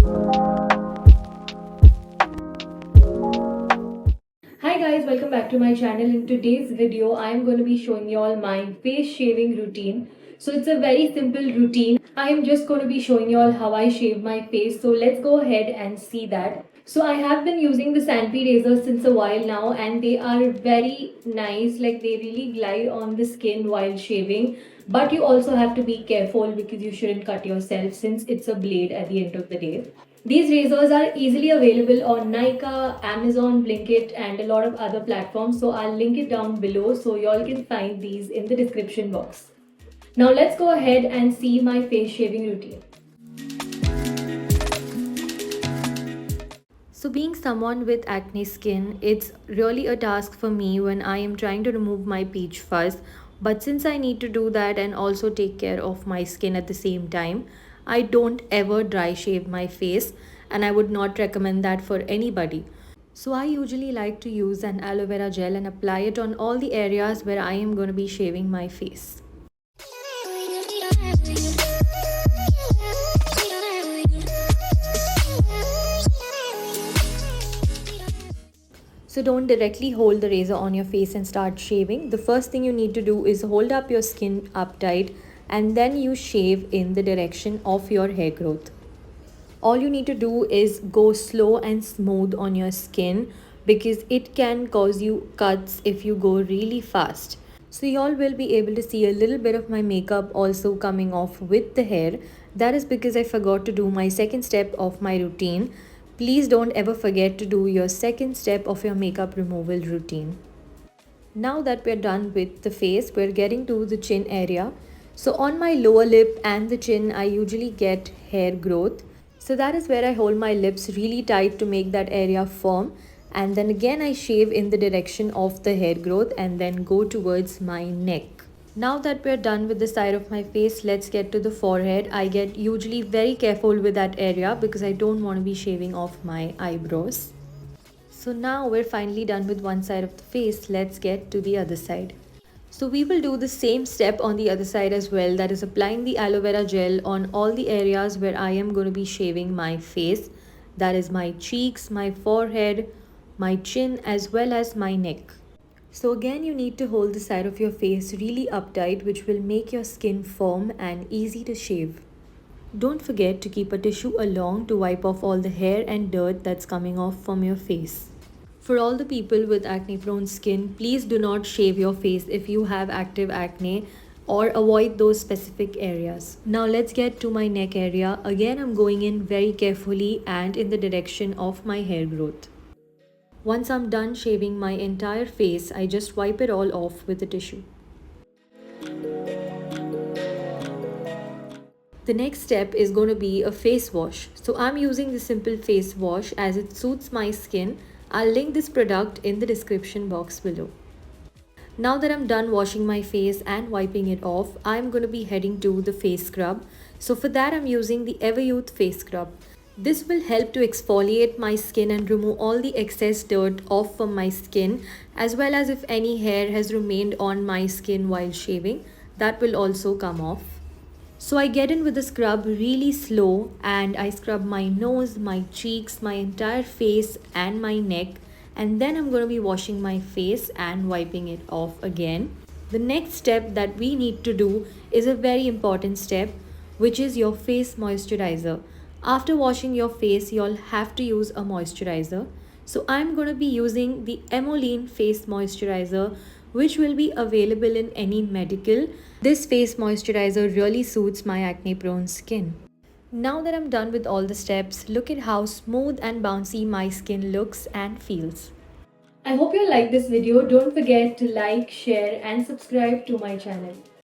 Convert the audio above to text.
Hi guys, welcome back to my channel. In today's video, I am going to be showing you all my face shaving routine. So it's a very simple routine. I am just going to be showing you all how I shave my face. So let's go ahead and see that. So I have been using the Sanpy razors since a while now, and they are very nice. Like, they really glide on the skin while shaving. But you also have to be careful because you shouldn't cut yourself since it's a blade at the end of the day. These razors are easily available on Nykaa, Amazon, Blinkit, and a lot of other platforms. So I'll link it down below so y'all can find these in the description box. Now let's go ahead and see my face shaving routine. So, being someone with acne skin, it's really a task for me when I am trying to remove my peach fuzz. But since I need to do that and also take care of my skin at the same time, I don't ever dry shave my face, and I would not recommend that for anybody. So, I usually like to use an aloe vera gel and apply it on all the areas where I am going to be shaving my face. So don't directly hold the razor on your face and start shaving. The first thing you need to do is hold up your skin up tight and then you shave in the direction of your hair growth. All you need to do is go slow and smooth on your skin because it can cause you cuts if you go really fast. So y'all will be able to see a little bit of my makeup also coming off with the hair. That is because I forgot to do my second step of my routine. Please don't ever forget to do your second step of your makeup removal routine. Now that we're done with the face, we're getting to the chin area. So on my lower lip and the chin, I usually get hair growth. So that is where I hold my lips really tight to make that area firm. And then again, I shave in the direction of the hair growth and then go towards my neck. Now that we're done with the side of my face, let's get to the forehead. I get usually very careful with that area because I don't want to be shaving off my eyebrows. So now we're finally done with one side of the face. Let's get to the other side. So we will do the same step on the other side as well, that is applying the aloe vera gel on all the areas where I am going to be shaving my face. That is my cheeks, my forehead, my chin as well as my neck. So again, you need to hold the side of your face really uptight, which will make your skin firm and easy to shave. Don't forget to keep a tissue along to wipe off all the hair and dirt that's coming off from your face. For all the people with acne prone skin, please do not shave your face if you have active acne or avoid those specific areas. Now let's get to my neck area. Again, I'm going in very carefully and in the direction of my hair growth. Once I'm done shaving my entire face, I just wipe it all off with a tissue. The next step is going to be a face wash. So I'm using the simple face wash as it suits my skin. I'll link this product in the description box below. Now that I'm done washing my face and wiping it off, I'm going to be heading to the face scrub. So for that, I'm using the Everyouth face scrub. This will help to exfoliate my skin and remove all the excess dirt off from my skin, as well as if any hair has remained on my skin while shaving, that will also come off. So I get in with the scrub really slow and I scrub my nose, my cheeks, my entire face and my neck, and then I'm going to be washing my face and wiping it off again. The next step that we need to do is a very important step, which is your face moisturizer. After washing your face, you'll have to use a moisturizer. So I'm going to be using the Emollient face moisturizer, which will be available in any medical. This face moisturizer really suits my acne prone skin. Now that I'm done with all the steps, look at how smooth and bouncy my skin looks and feels. I hope you liked this video. Don't forget to like, share and subscribe to my channel.